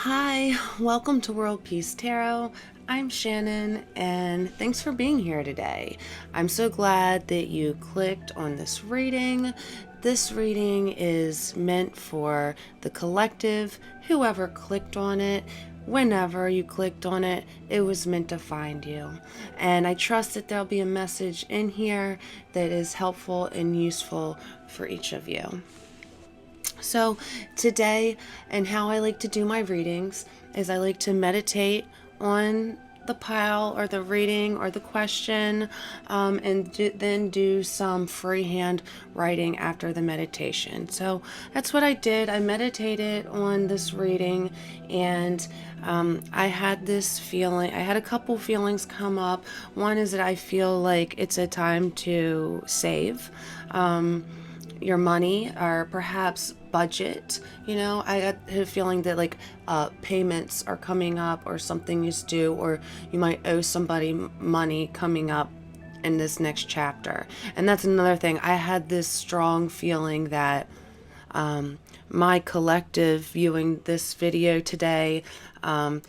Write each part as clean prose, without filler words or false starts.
Hi, welcome to World Peace Tarot. I'm Shannon, and thanks for being here today. I'm so glad that you clicked on this reading. This reading is meant for the collective, whoever clicked on it. Whenever you clicked on it, it was meant to find you. And I trust that there'll be a message in here that is helpful and useful for each of you. So today, and how I like to do my readings, is I like to meditate on the pile or the reading or the question, and then do some freehand writing after the meditation. So that's what I did. I meditated on this reading, and I had this feeling. I had a couple feelings come up. One is that I feel like it's a time to save your money, or perhaps budget. I got a feeling that payments are coming up, or something is due, or you might owe somebody money coming up in this next chapter. And that's another thing. I had this strong feeling that my collective viewing this video today, a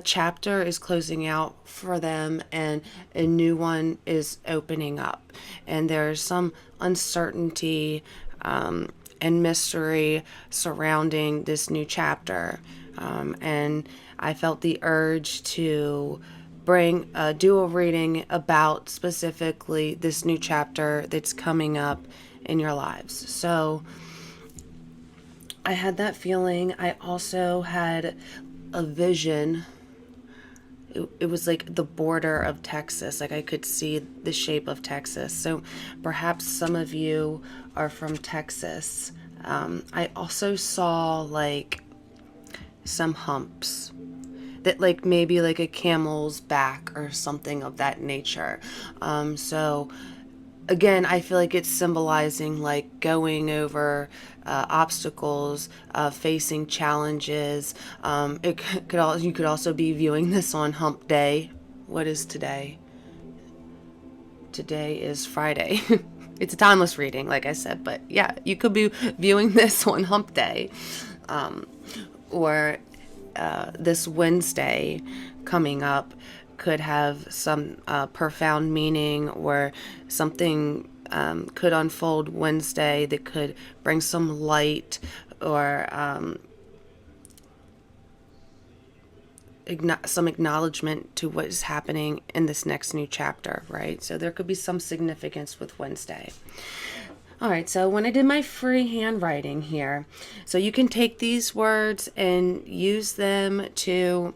chapter is closing out for them and a new one is opening up, and there's some uncertainty and mystery surrounding this new chapter, and I felt the urge to do a reading about specifically this new chapter that's coming up in your lives. So I had that feeling. I also had a vision. It was like the border of Texas. Like I could see the shape of Texas. So perhaps some of you are from Texas. I also saw like some humps that maybe like a camel's back or something of that nature. So again, I feel like it's symbolizing like going over obstacles, facing challenges. You could also be viewing this on Hump Day. What is today? Today is Friday. It's a timeless reading, like I said, but yeah, you could be viewing this on Hump Day, or this Wednesday coming up could have some profound meaning, or something could unfold Wednesday that could bring some light, or some acknowledgement to what is happening in this next new chapter, right? So there could be some significance with Wednesday. All right, so when I did my freehand writing here, so you can take these words and use them to,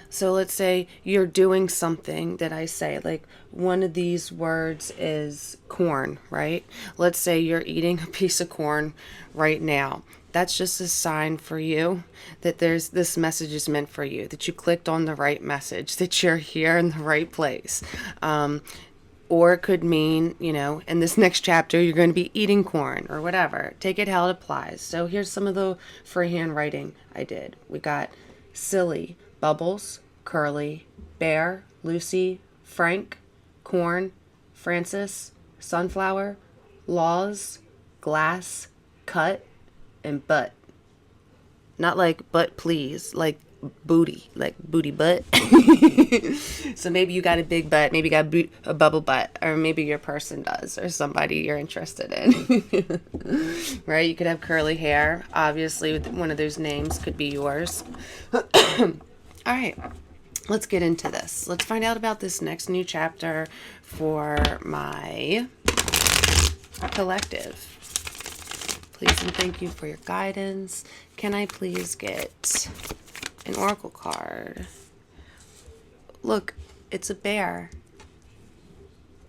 so let's say you're doing something that I say, like one of these words is corn, right? Let's say you're eating a piece of corn right now. That's just a sign for you that this message is meant for you, that you clicked on the right message, that you're here in the right place. Or it could mean, in this next chapter, you're going to be eating corn or whatever. Take it how it applies. So here's some of the freehand writing I did. We got silly, bubbles, curly, bear, Lucy, Frank, corn, Francis, sunflower, laws, glass, cut, and butt. Not like butt please, like booty, like booty butt. So maybe you got a big butt, maybe you got a bubble butt, or maybe your person does, or somebody you're interested in. Right? You could have curly hair. Obviously, one of those names could be yours. All right, let's get into this. Let's find out about this next new chapter for my collective. Please and thank you for your guidance. Can I please get an oracle card? Look, it's a bear,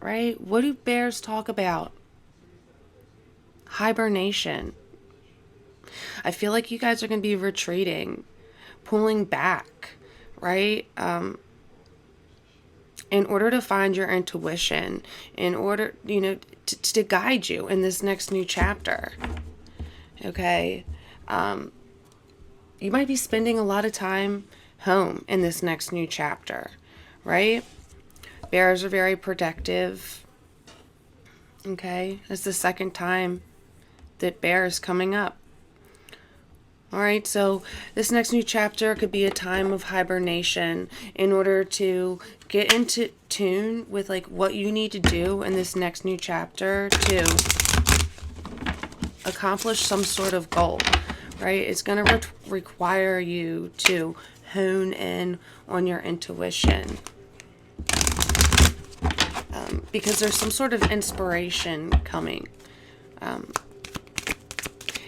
right? What do bears talk about? Hibernation. I feel like you guys are going to be retreating, pulling back, right? In order to find your intuition, in order, to guide you in this next new chapter. Okay? You might be spending a lot of time home in this next new chapter, right? Bears are very protective. Okay? It's the second time that bear is coming up. All right, so this next new chapter could be a time of hibernation in order to get into tune with like what you need to do in this next new chapter to accomplish some sort of goal, right? It's going to require you to hone in on your intuition, because there's some sort of inspiration coming.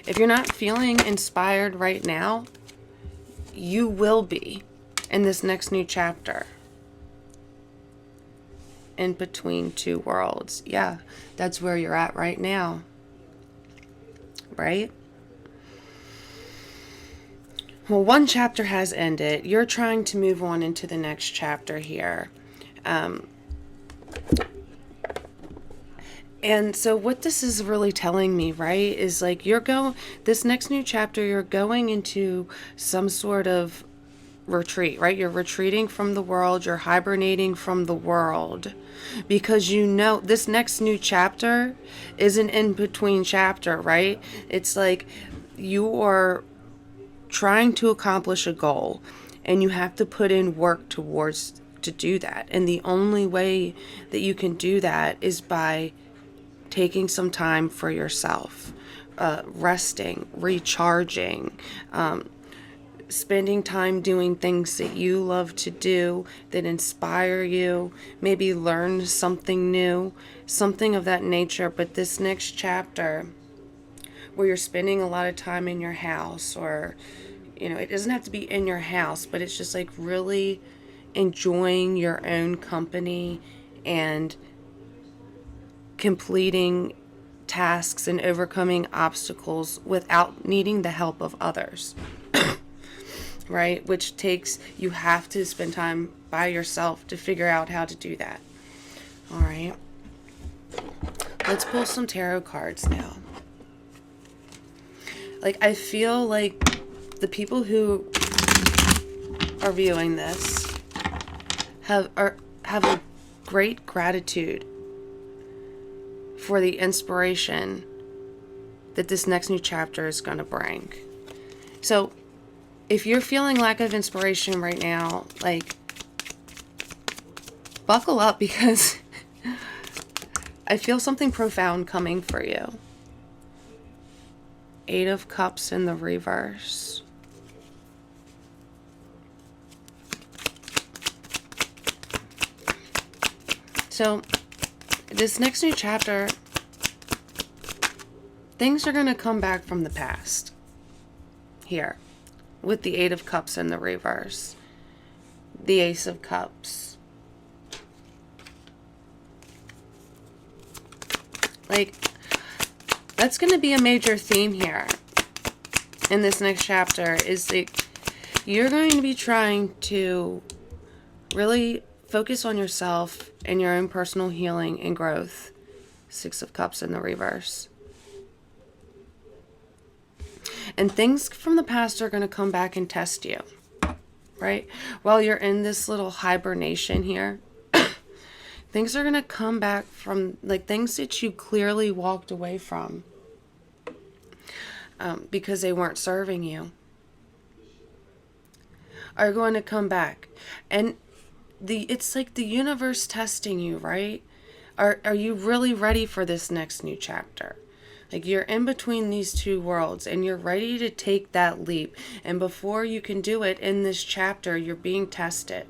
If you're not feeling inspired right now, you will be in this next new chapter. In between two worlds. Yeah, that's where you're at right now. Right? Well, one chapter has ended. You're trying to move on into the next chapter here. And so what this is really telling me, right, is like this next new chapter, you're going into some sort of retreat, right? You're retreating from the world, you're hibernating from the world, because you know this next new chapter is an in-between chapter, right? It's like you are trying to accomplish a goal and you have to put in work towards to do that. And the only way that you can do that is by taking some time for yourself, resting, recharging, spending time doing things that you love to do, that inspire you, maybe learn something new, something of that nature. But this next chapter, where you're spending a lot of time in your house, or, it doesn't have to be in your house, but it's just like really enjoying your own company and completing tasks and overcoming obstacles without needing the help of others. Right? Which you have to spend time by yourself to figure out how to do that. All right. Let's pull some tarot cards now. Like, I feel like the people who are viewing this have a great gratitude for the inspiration that this next new chapter is going to bring. So, if you're feeling lack of inspiration right now, like, buckle up, because I feel something profound coming for you. 8 of Cups in the reverse. So, this next new chapter, things are going to come back from the past. Here, with the 8 of Cups in the reverse. The Ace of Cups. Like, that's going to be a major theme here in this next chapter, is like, you're going to be trying to really focus on yourself and your own personal healing and growth. 6 of Cups in the reverse. And things from the past are going to come back and test you, right? While you're in this little hibernation here, things are going to come back from, like, things that you clearly walked away from because they weren't serving you, are going to come back. And it's like the universe testing you, right? Are you really ready for this next new chapter? Like, you're in between these two worlds and you're ready to take that leap. And before you can do it in this chapter, you're being tested.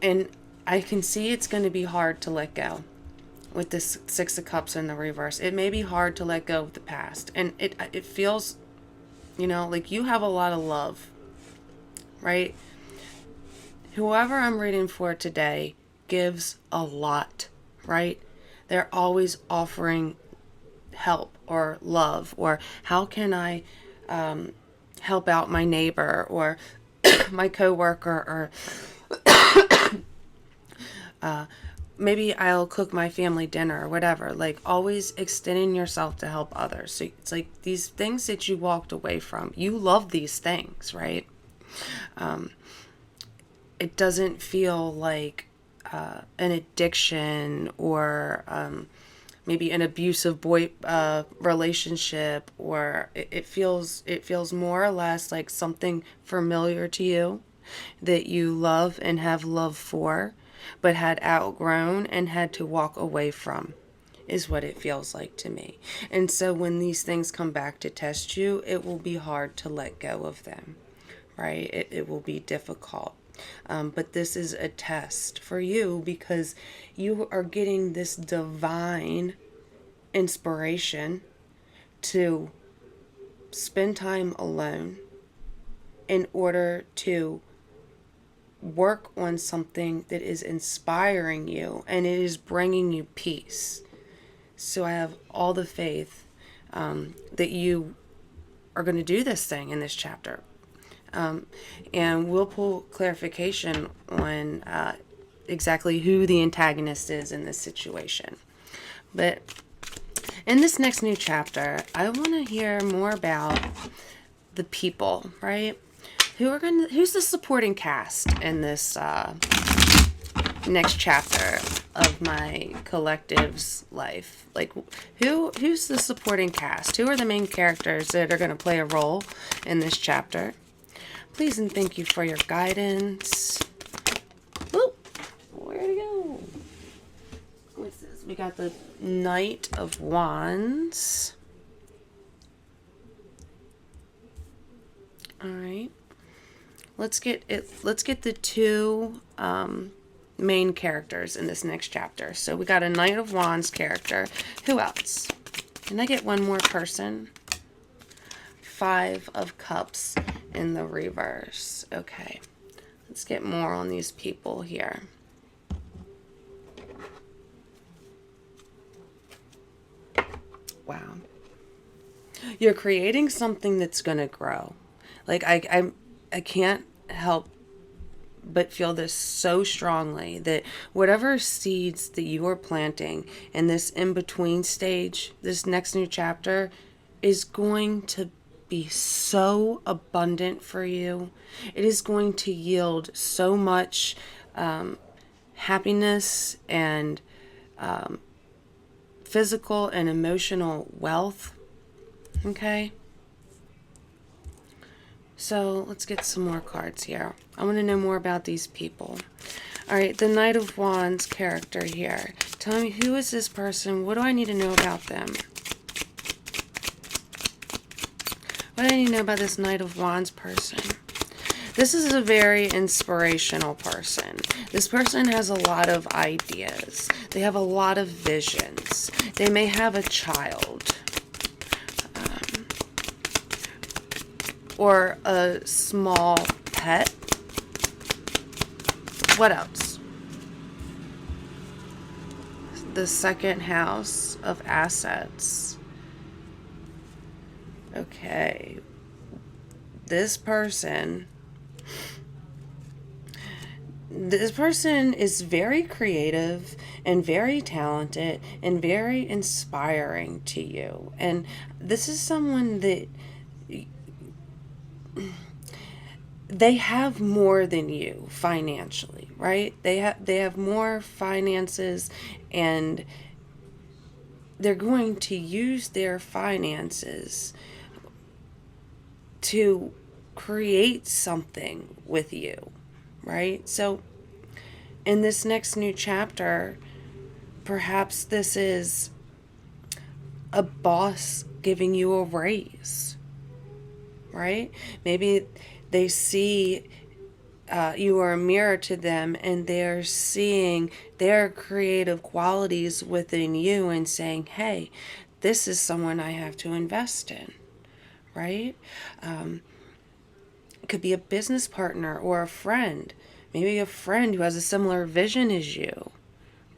And I can see it's going to be hard to let go with this 6 of Cups in the reverse. It may be hard to let go of the past. And it feels, like you have a lot of love, right? Whoever I'm reading for today gives a lot, right? They're always offering help or love, or how can I help out my neighbor or my coworker, or maybe I'll cook my family dinner or whatever. Like, always extending yourself to help others. So it's like these things that you walked away from. You love these things, right? It doesn't feel like an addiction or maybe an abusive boy relationship, or it feels more or less like something familiar to you that you love and have love for, but had outgrown and had to walk away from, is what it feels like to me. And so when these things come back to test you, it will be hard to let go of them, right? It will be difficult. But this is a test for you because you are getting this divine inspiration to spend time alone in order to work on something that is inspiring you and it is bringing you peace. So I have all the faith that you are going to do this thing in this chapter. And we'll pull clarification on exactly who the antagonist is in this situation. But in this next new chapter, I want to hear more about the people, right? Who's the supporting cast in this next chapter of my collective's life? Like, who's the supporting cast? Who are the main characters that are going to play a role in this chapter? Please and thank you for your guidance. Oop, where'd it go? What's this? We got the Knight of Wands. All right. Let's get the two main characters in this next chapter. So we got a Knight of Wands character. Who else? Can I get one more person? 5 of Cups in the reverse. Okay. Let's get more on these people here. Wow. You're creating something that's going to grow. Like, I can't help but feel this so strongly that whatever seeds that you are planting in this in-between stage, this next new chapter, is going to be so abundant for you. It is going to yield so much happiness and physical and emotional wealth. Okay? So let's get some more cards here. I want to know more about these people. All right, the Knight of Wands character here. Tell me, who is this person? What do I need to know about them? What do I need to know about this Knight of Wands person? This is a very inspirational person. This person has a lot of ideas. They have a lot of visions. They may have a child. Or a small pet. What else? The second house of assets. Okay. This person is very creative and very talented and very inspiring to you. And this is someone that they have more than you financially, right? They have more finances, and they're going to use their finances to create something with you, right? So in this next new chapter, perhaps this is a boss giving you a raise, right? Maybe they see you are a mirror to them, and they're seeing their creative qualities within you and saying, hey, this is someone I have to invest in, right? It could be a business partner or a friend, maybe a friend who has a similar vision as you,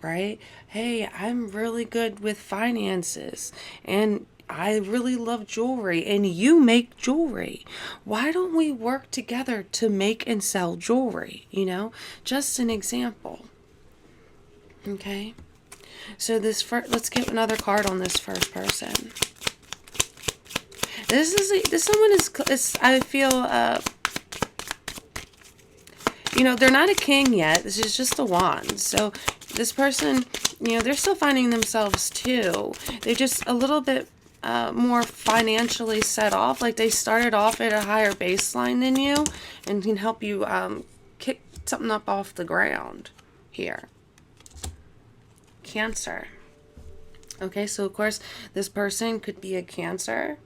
right? Hey, I'm really good with finances, and I really love jewelry, and you make jewelry. Why don't we work together to make and sell jewelry? You know, just an example. Okay. So let's get another card on this first person. This someone is I feel, they're not a king yet. This is just a wand. So this person they're still finding themselves too. They're just a little bit more financially set off. Like they started off at a higher baseline than you and can help you kick something up off the ground here. Cancer. Okay, so of course this person could be a Cancer,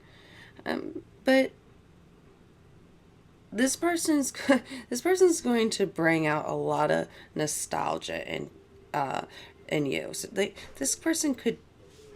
but this person's going to bring out a lot of nostalgia in you. So this person could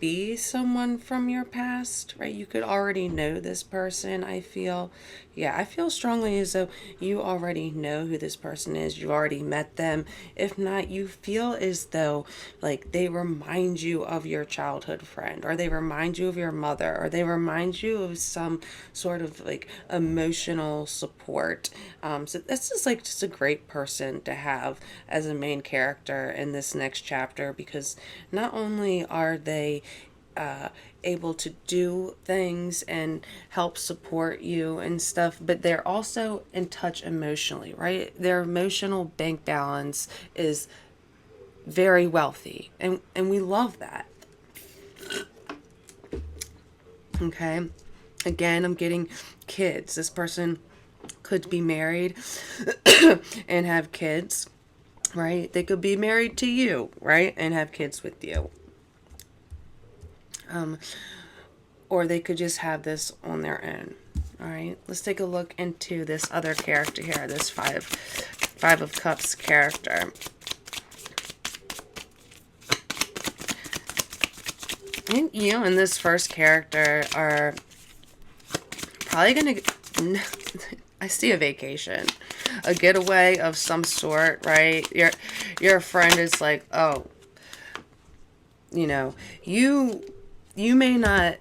be someone from your past, right? You could already know this person, I feel. Yeah, I feel strongly as though you already know who this person is. You already met them. If not, you feel as though like they remind you of your childhood friend, or they remind you of your mother, or they remind you of some sort of like emotional support. So this is like just a great person to have as a main character in this next chapter, because not only are they able to do things and help support you and stuff, but they're also in touch emotionally, right? Their emotional bank balance is very wealthy, and we love that. Okay, again, I'm getting kids. This person could be married and have kids, right? They could be married to you, right, and have kids with you. Or they could just have this on their own. All right, let's take a look into this other character here, this five of Cups character. I think you and this first character are probably gonna I see a vacation, a getaway of some sort, right? Your friend is like, oh, you may not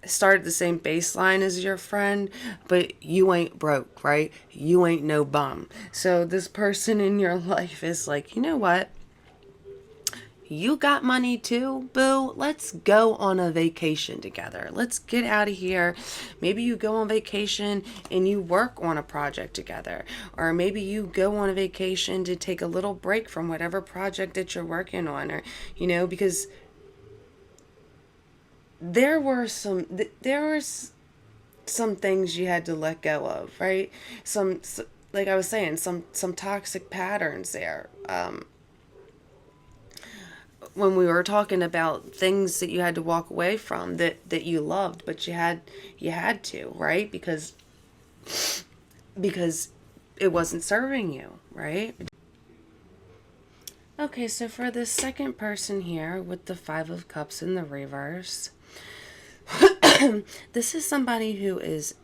start at the same baseline as your friend, but you ain't broke, right? You ain't no bum. So this person in your life is like, you know what? You got money too, boo. Let's go on a vacation together. Let's get out of here. Maybe you go on vacation and you work on a project together. Or maybe you go on a vacation to take a little break from whatever project that you're working on. Or, because there were some things you had to let go of, right? Like I was saying, some toxic patterns there. When we were talking about things that you had to walk away from that you loved, but you had to, right? Because it wasn't serving you, right? Okay, so for the second person here with the Five of Cups in the reverse, this is somebody who is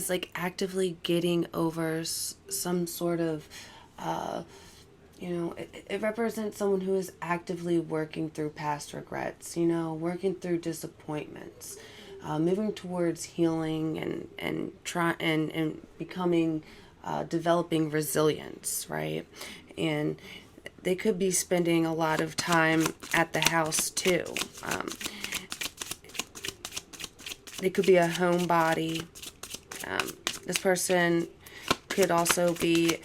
like actively getting over some sort of it represents someone who is actively working through past regrets, working through disappointments, moving towards healing and becoming, developing resilience, right? And they could be spending a lot of time at the house too. They could be a homebody. This person could also be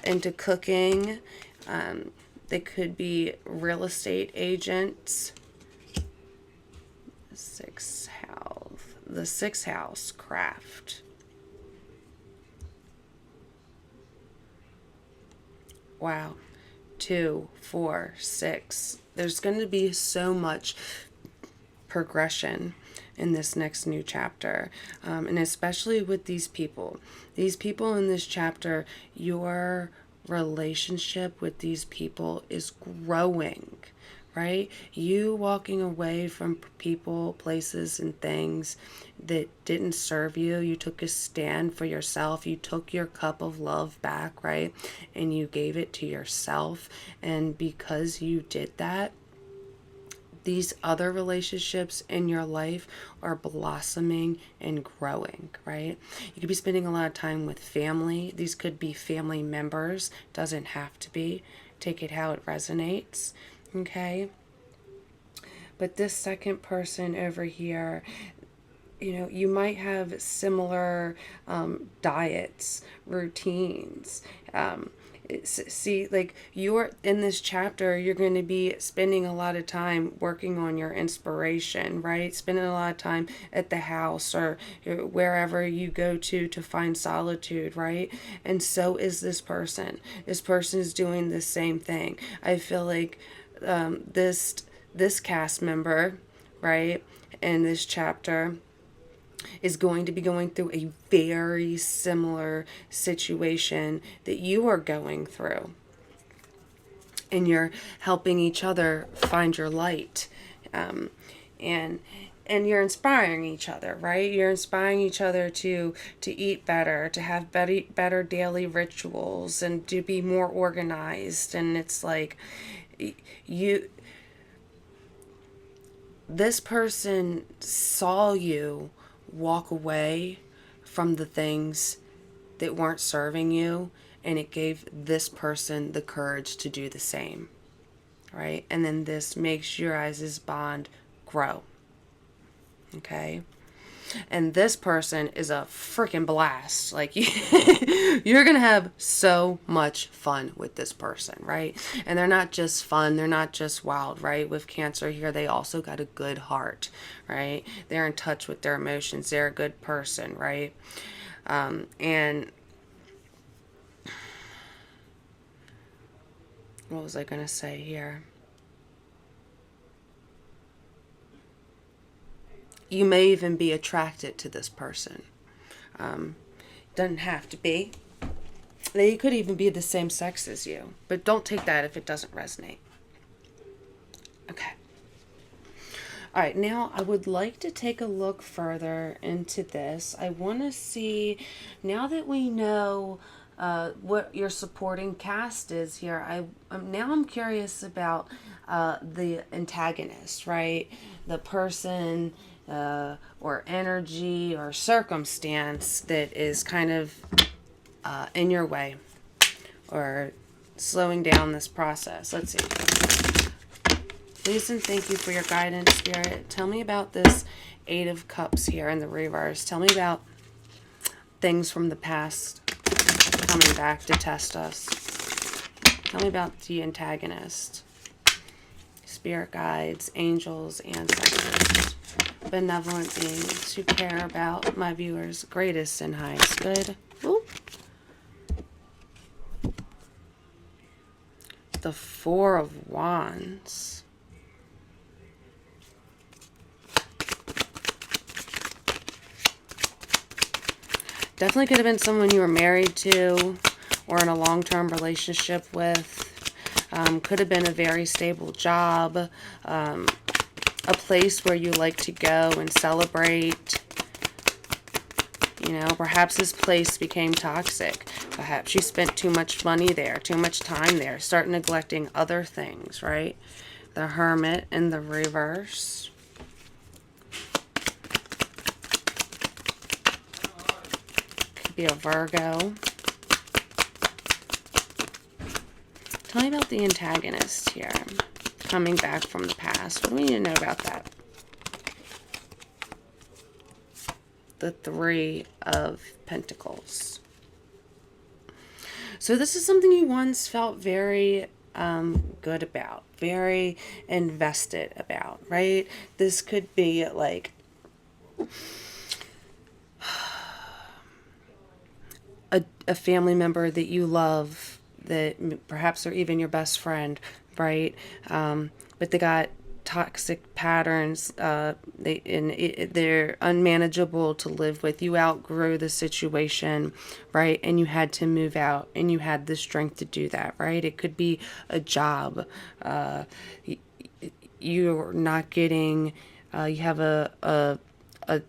into cooking. They could be real estate agents. The sixth house, craft. Wow. 2, 4, 6. There's going to be so much progression in this next new chapter, and especially with these people in this chapter. Your relationship with these people is growing, right? You walking away from people, places, and things that didn't serve you. You took a stand for yourself. You took your cup of love back, right? And you gave it to yourself. And because you did that, these other relationships in your life are blossoming and growing, right? You could be spending a lot of time with family. These could be family members. Doesn't have to be. Take it how it resonates, okay? But this second person over here, you might have similar diets, routines. See, like, you're in this chapter, you're going to be spending a lot of time working on your inspiration, right? Spending a lot of time at the house or wherever you go to find solitude, right? And so is this person. This person is doing the same thing. I feel like this cast member, right, in this chapter is going to be going through a very similar situation that you are going through. And you're helping each other find your light. And you're inspiring each other, right? You're inspiring each other to eat better, to have better daily rituals, and to be more organized. And it's like this person saw you walk away from the things that weren't serving you, and it gave this person the courage to do the same, right? And then this makes your guys' bond grow. Okay? And this person is a freaking blast. Like, you're going to have so much fun with this person, right? And they're not just fun. They're not just wild, right? With Cancer here, they also got a good heart, right? They're in touch with their emotions. They're a good person, right? And what was I going to say here? You may even be attracted to this person. Doesn't have to be. They could even be the same sex as you. But don't take that if it doesn't resonate. Okay. All right, now I would like to take a look further into this. I want to see, now that we know what your supporting cast is here, I'm curious about the antagonist, right? The person or energy or circumstance that is kind of in your way or slowing down this process. Let's see. Please and thank you for your guidance, Spirit. Tell me about this Eight of Cups here in the reverse. Tell me about things from the past coming back to test us. Tell me about the antagonist. Spirit guides, angels, ancestors, benevolent beings who care about my viewers' greatest and highest good. Ooh. The Four of Wands. Definitely could have been someone you were married to or in a long-term relationship with. Could have been a very stable job. A place where you like to go and celebrate. You know, perhaps this place became toxic. Perhaps you spent too much money there, too much time there. Start neglecting other things, right? The Hermit in the reverse. Could be a Virgo. Tell me about the antagonist here. Coming back from the past. What do we need to know about that? The Three of Pentacles. So this is something you once felt very good about, very invested about, right? This could be like a family member that you love, that perhaps are even your best friend, right? But they got toxic patterns. They're unmanageable to live with. You outgrew the situation, right? And you had to move out, and you had the strength to do that, right? It could be a job. You're not getting. You have a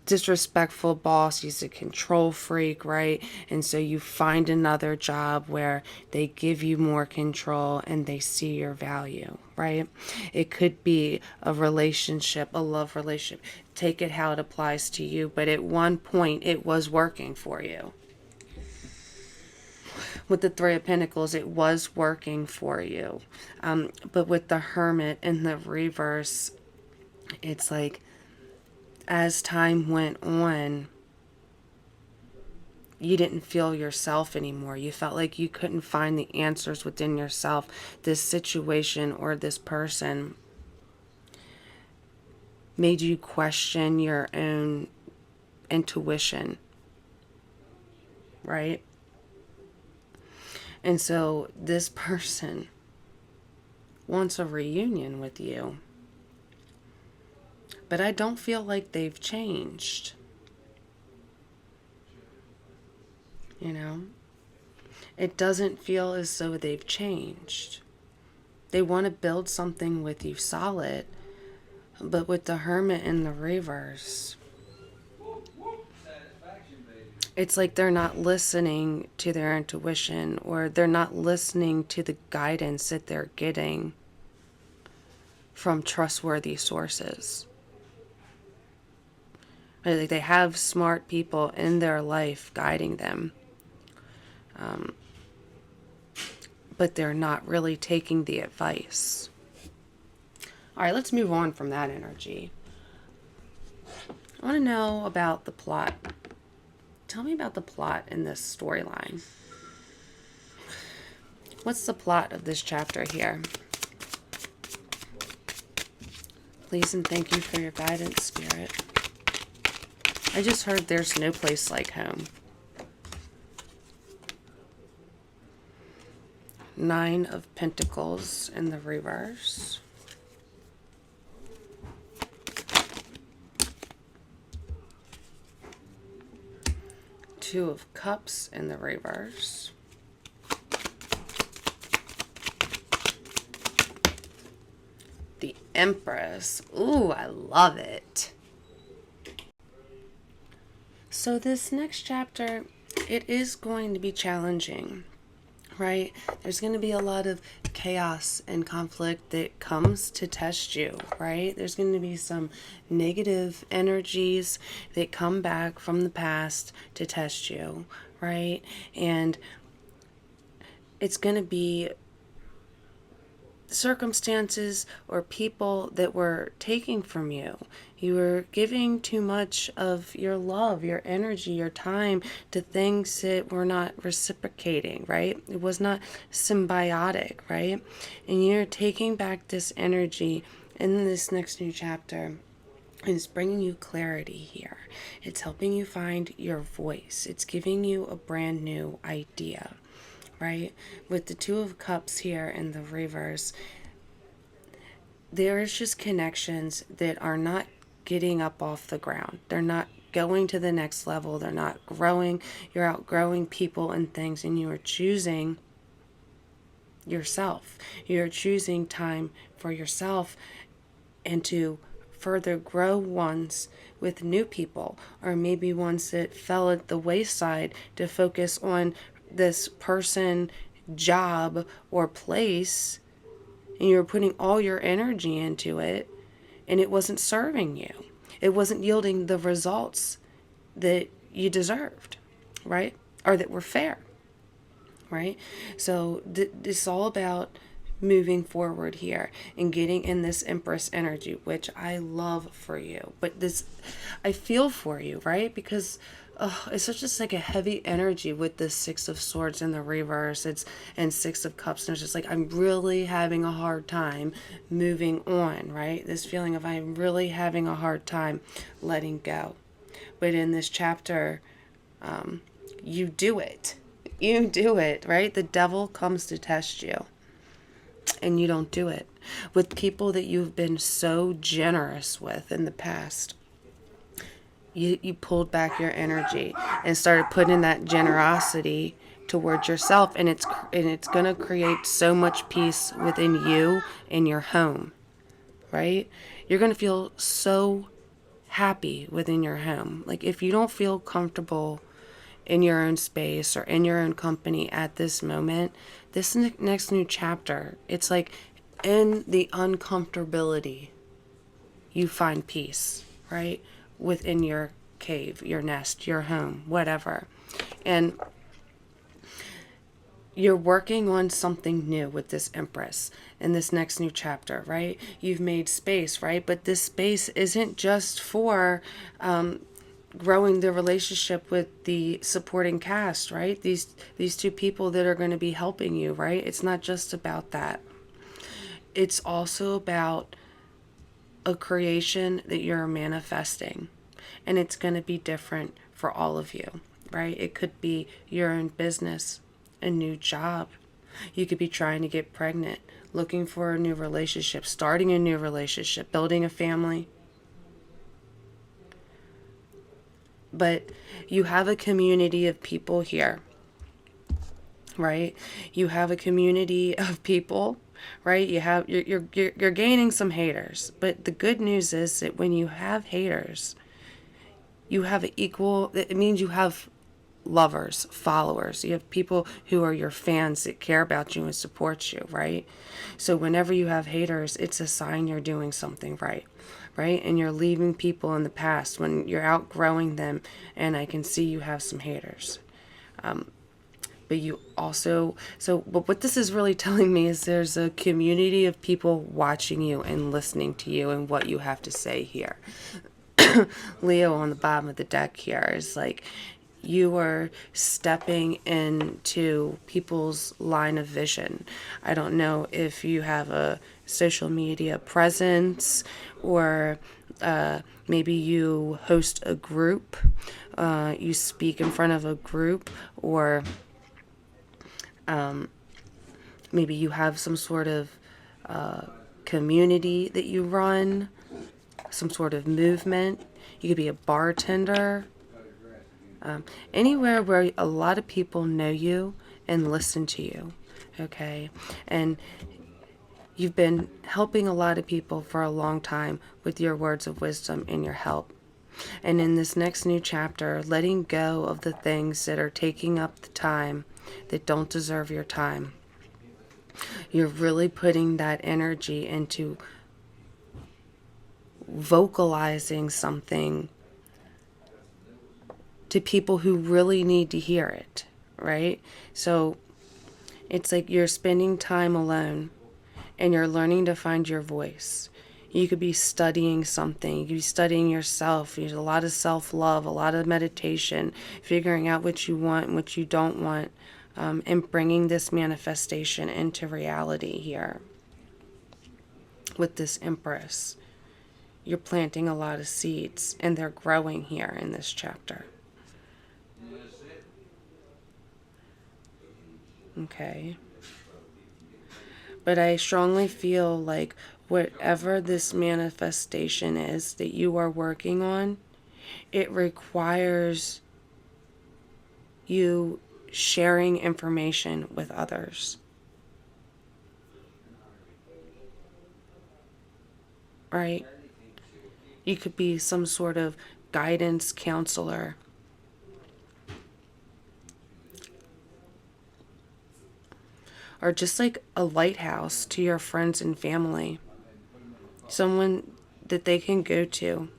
disrespectful boss. He's a control freak, right? And so you find another job where they give you more control and they see your value, right? It could be a relationship, a love relationship. Take it how it applies to you, but at one point it was working for you. With the Three of Pentacles, it was working for you. But with the Hermit in the reverse, it's like, as time went on, you didn't feel yourself anymore. You felt like you couldn't find the answers within yourself. This situation or this person made you question your own intuition, right? And so this person wants a reunion with you, but I don't feel like they've changed. You know, it doesn't feel as though they've changed. They want to build something with you solid, but with the Hermit in the reverse, it's like they're not listening to their intuition, or they're not listening to the guidance that they're getting from trustworthy sources. Like they have smart people in their life guiding them, but they're not really taking the advice. All right, let's move on from that energy. I want to know about the plot. Tell me about the plot in this storyline. What's the plot of this chapter here? Please and thank you for your guidance, Spirit. I just heard there's no place like home. 9 of Pentacles in the reverse. Two of Cups in the reverse. The Empress. Ooh, I love it. So this next chapter, it is going to be challenging, right? There's going to be a lot of chaos and conflict that comes to test you, right? There's going to be some negative energies that come back from the past to test you, right? And it's going to be circumstances or people that were taking from you. You were giving too much of your love, your energy, your time to things that were not reciprocating, right? It was not symbiotic, right? And you're taking back this energy in this next new chapter. And it's bringing you clarity here. It's helping you find your voice. It's giving you a brand new idea. Right? With the Two of Cups here in the reverse, there's just connections that are not getting up off the ground. They're not going to the next level. They're not growing. You're outgrowing people and things, and you are choosing yourself. You're choosing time for yourself and to further grow ones with new people, or maybe ones that fell at the wayside, to focus on this person, job, or place, and you're putting all your energy into it, and it wasn't serving you. It wasn't yielding the results that you deserved, right? Or that were fair, right? So it's all about moving forward here and getting in this Empress energy, which I love for you. But this, I feel for you, right? Because it's such just like a heavy energy with the Six of Swords in the reverse. And Six of Cups, and it's just like, I'm really having a hard time moving on, right? This feeling of I'm really having a hard time letting go. But in this chapter, you do it. You do it, right? The devil comes to test you, and you don't do it. With people that you've been so generous with in the past, you pulled back your energy and started putting that generosity towards yourself, and it's going to create so much peace within you and your home, right? You're going to feel so happy within your home. Like, if you don't feel comfortable in your own space or in your own company at this moment, this next new chapter, it's like in the uncomfortability, you find peace, right? Within your cave, your nest, your home, whatever. And you're working on something new with this Empress in this next new chapter, right? You've made space, right? But this space isn't just for growing the relationship with the supporting cast, right? These two people that are going to be helping you, right? It's not just about that. It's also about a creation that you're manifesting. And it's going to be different for all of you, right? It could be you're in business, a new job. You could be trying to get pregnant, looking for a new relationship, starting a new relationship, building a family. But you have a community of people here, right? You have a community of people, right? You're gaining some haters, but the good news is that when you have haters, you have equal. It means you have lovers, followers. You have people who are your fans that care about you and support you, right? So whenever you have haters, it's a sign you're doing something right, right? And you're leaving people in the past when you're outgrowing them. And I can see you have some haters. But you also, but what this is really telling me is there's a community of people watching you and listening to you and what you have to say here. Leo on the bottom of the deck here is like, you are stepping into people's line of vision. I don't know if you have a social media presence, or maybe you host a group, you speak in front of a group, or maybe you have some sort of community that you run, some sort of movement. You could be a bartender. Anywhere where a lot of people know you and listen to you, okay? And you've been helping a lot of people for a long time with your words of wisdom and your help. And in this next new chapter, letting go of the things that are taking up the time that don't deserve your time. You're really putting that energy into vocalizing something to people who really need to hear it, right? So it's like you're spending time alone and you're learning to find your voice. You could be studying something. You could be studying yourself. There's a lot of self-love, a lot of meditation, figuring out what you want and what you don't want, and bringing this manifestation into reality here with this Empress. You're planting a lot of seeds, and they're growing here in this chapter. Okay. But I strongly feel like whatever this manifestation is that you are working on, it requires you sharing information with others. Right? You could be some sort of guidance counselor. Or just like a lighthouse to your friends and family. Someone that they can go to.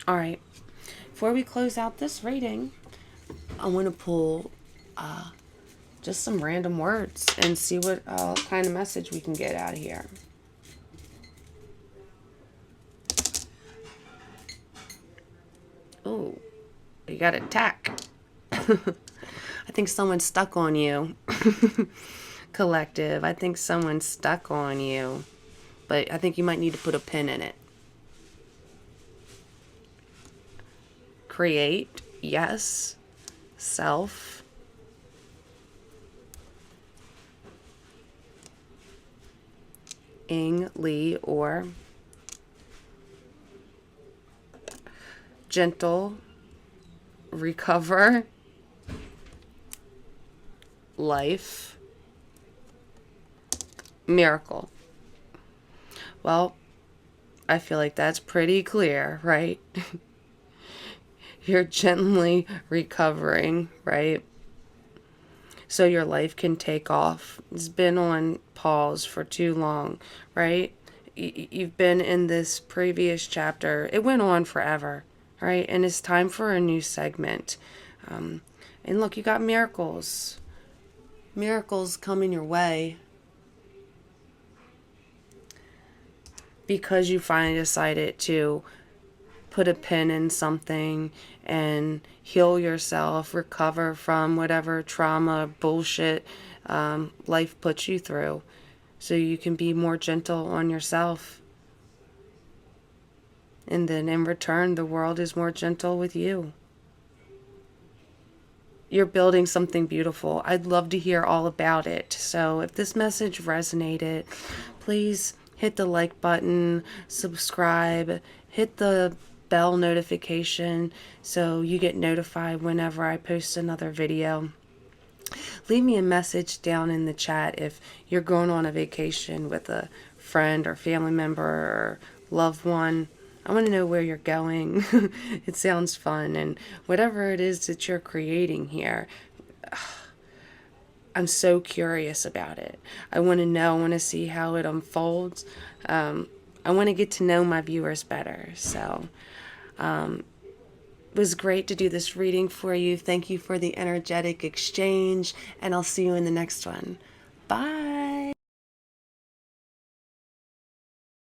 All right. Before we close out this reading, I want to pull just some random words and see what kind of message we can get out of here. Oh, you got attack. I think someone's stuck on you. Collective. I think someone's stuck on you. But I think you might need to put a pin in it. Create. Yes. Self. Ing, Lee, or gentle. Recover. Life. Miracle. Well, I feel like that's pretty clear, right? You're gently recovering, right? So your life can take off. It's been on pause for too long, right? You've been in this previous chapter. It went on forever, right? And it's time for a new segment. And look, you got miracles. Miracles coming your way. because you finally decided to put a pin in something and heal yourself, recover from whatever trauma, bullshit life puts you through, so you can be more gentle on yourself. And then in return, the world is more gentle with you. You're building something beautiful. I'd love to hear all about it. So if this message resonated, please hit the like button, subscribe, hit the bell notification so you get notified whenever I post another video. Leave me a message down in the chat if you're going on a vacation with a friend or family member or loved one. I want to know where you're going. It sounds fun. And whatever it is that you're creating here, I'm so curious about it. I want to know. I want to see how it unfolds. I want to get to know my viewers better. So it was great to do this reading for you. Thank you for the energetic exchange, and I'll see you in the next one. Bye.